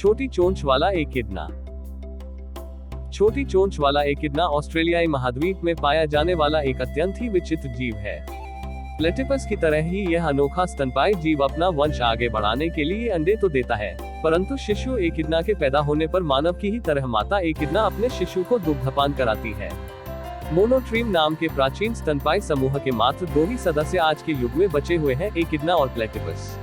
छोटी चोंच वाला एकिडना। छोटी चोंच वाला एकिडना ऑस्ट्रेलियाई महाद्वीप में पाया जाने वाला एक अत्यंत ही विचित्र जीव है। प्लेटिपस की तरह ही यह अनोखा स्तनपायी जीव अपना वंश आगे बढ़ाने के लिए अंडे तो देता है, परंतु शिशु एकिडना के पैदा होने पर मानव की ही तरह माता एकिडना अपने शिशु को दुग्धपान कराती है। मोनोट्रीम नाम के प्राचीन स्तनपायी समूह के मात्र 2 ही सदस्य आज के युग में बचे हुए हैं, एकिडना और प्लेटिपस।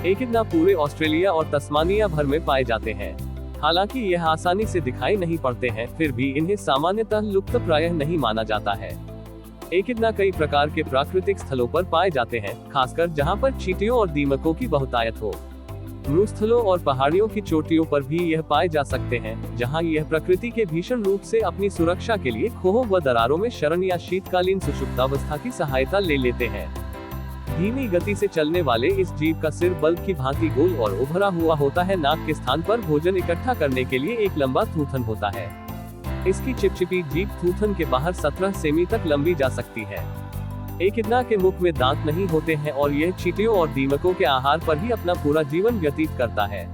एकिडना पूरे ऑस्ट्रेलिया और तस्मानिया भर में पाए जाते हैं। हालांकि यह आसानी से दिखाई नहीं पड़ते हैं, फिर भी इन्हें सामान्यतः लुप्तप्राय नहीं माना जाता है। एकिडना कई प्रकार के प्राकृतिक स्थलों पर पाए जाते हैं, खासकर जहां पर चींटियों और दीमकों की बहुतायत हो। मरुस्थलों और पहाड़ियों की चोटियों पर भी यह पाए जा सकते हैं, जहां यह प्रकृति के भीषण रूप से अपनी सुरक्षा के लिए खोहों व दरारों में शरण या शीतकालीन सुषुप्तावस्था की सहायता ले लेते हैं। धीमी गति से चलने वाले इस जीव का सिर बल्ब की भांति गोल और उभरा हुआ होता है। नाक के स्थान पर भोजन इकट्ठा करने के लिए एक लंबा थूथन होता है। इसकी चिपचिपी जीभ थूथन के बाहर 17 सेमी तक लंबी जा सकती है। एकिडना के मुख में दांत नहीं होते हैं और यह चींटियों और दीमकों के आहार पर ही अपना पूरा जीवन व्यतीत करता है।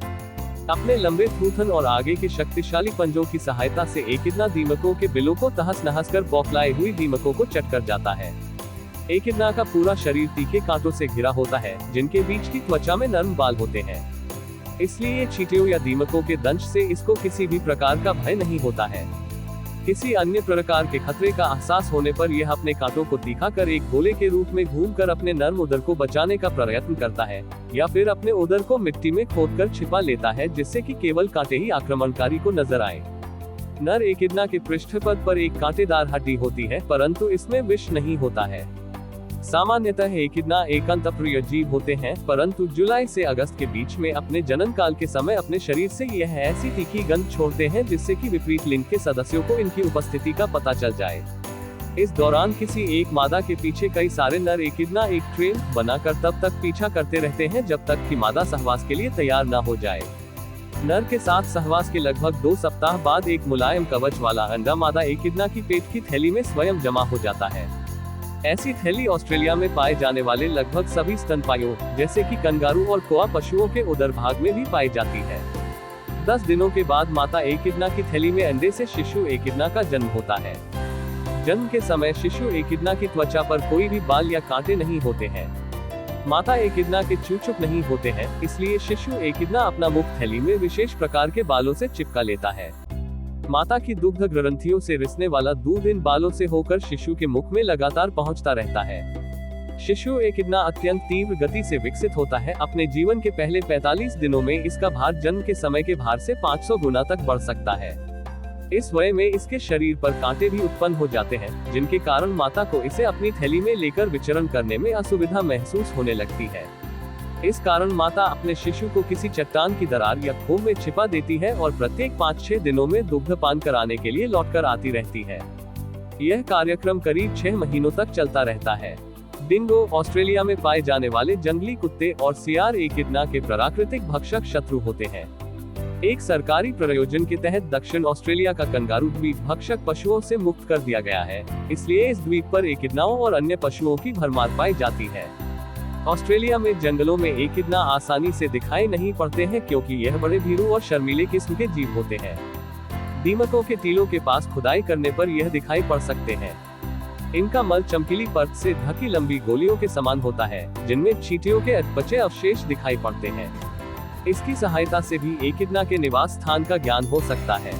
अपने लंबे थूथन और आगे के शक्तिशाली पंजों की सहायता से एकिडना दीमकों के बिलों को तहस नहस कर बौखलाए हुई दीमकों को चट कर जाता है। एकिडना का पूरा शरीर तीखे कांटों से घिरा होता है, जिनके बीच की त्वचा में नर्म बाल होते हैं। इसलिए चींटियों या दीमकों के दंश से इसको किसी भी प्रकार का भय नहीं होता है। किसी अन्य प्रकार के खतरे का एहसास होने पर यह अपने कांटों को तीखा कर एक गोले के रूप में घूमकर अपने नर्म उदर को बचाने का प्रयत्न करता है, या फिर अपने उदर को मिट्टी में खोदकर छिपा लेता है, जिससे कि केवल कांटे ही आक्रमणकारी को नजर आए। नर एकिडना के पृष्ठपद पर एक कांटेदार हड्डी होती है, परंतु इसमें विष नहीं होता है। सामान्यतः एकिडना एकांतप्रिय जीव होते हैं, परंतु जुलाई से अगस्त के बीच में अपने जनन काल के समय अपने शरीर से यह ऐसी तीखी गंध छोड़ते हैं जिससे कि विपरीत लिंग के सदस्यों को इनकी उपस्थिति का पता चल जाए। इस दौरान किसी एक मादा के पीछे कई सारे नर एकिडना एक ट्रेल बनाकर तब तक पीछा करते रहते हैं जब तक कि मादा सहवास के लिए तैयार न हो जाए। नर के साथ सहवास के लगभग 2 सप्ताह बाद एक मुलायम कवच वाला अंडा मादा एकिडना की पेट की थैली में स्वयं जमा हो जाता है। ऐसी थैली ऑस्ट्रेलिया में पाए जाने वाले लगभग सभी स्तनपाइयों, जैसे कि कंगारू और कोआ पशुओं के उदर भाग में भी पाई जाती है। 10 दिनों के बाद माता एकिडना की थैली में अंडे से शिशु एकिडना का जन्म होता है। जन्म के समय शिशु एकिडना की त्वचा पर कोई भी बाल या कांटे नहीं होते हैं। माता एकिडना के चूचुक नहीं होते हैं, इसलिए शिशु एकिडना अपना मुख थैली में विशेष प्रकार के बालों से चिपका लेता है। माता की दुग्ध ग्रंथियों से रिसने वाला दूध इन बालों से होकर शिशु के मुख में लगातार पहुंचता रहता है। शिशु एकिडना अत्यंत तीव्र गति से विकसित होता है। अपने जीवन के पहले 45 दिनों में इसका भार जन्म के समय के भार से 500 गुना तक बढ़ सकता है। इस वय में इसके शरीर पर कांटे भी उत्पन्न हो जाते हैं, जिनके कारण माता को इसे अपनी थैली में लेकर विचरण करने में असुविधा महसूस होने लगती है। इस कारण माता अपने शिशु को किसी चट्टान की दरार या खोह में छिपा देती है और प्रत्येक 5-6 दिनों में दुग्धपान कराने के लिए लौटकर आती रहती है। यह कार्यक्रम करीब 6 महीनों तक चलता रहता है। डिंगो ऑस्ट्रेलिया में पाए जाने वाले जंगली कुत्ते और सियार एकिडना के प्राकृतिक भक्षक शत्रु होते हैं। एक सरकारी प्रयोजन के तहत दक्षिण ऑस्ट्रेलिया का कंगारू द्वीप भक्षक पशुओं से मुक्त कर दिया गया है, इसलिए इस द्वीप पर एकिडनाओं और अन्य पशुओं की भरमार पाई जाती है। ऑस्ट्रेलिया में जंगलों में एकिडना आसानी से दिखाई नहीं पड़ते हैं, क्योंकि यह बड़े भीरू और शर्मीले किस्म के जीव होते हैं। दीमकों के टीलों के पास खुदाई करने पर यह दिखाई पड़ सकते हैं। इनका मल चमकीली परत से ढकी लंबी गोलियों के समान होता है, जिनमें चींटियों के अधपचे अवशेष दिखाई पड़ते हैं। इसकी सहायता से भी एकिडना के निवास स्थान का ज्ञान हो सकता है।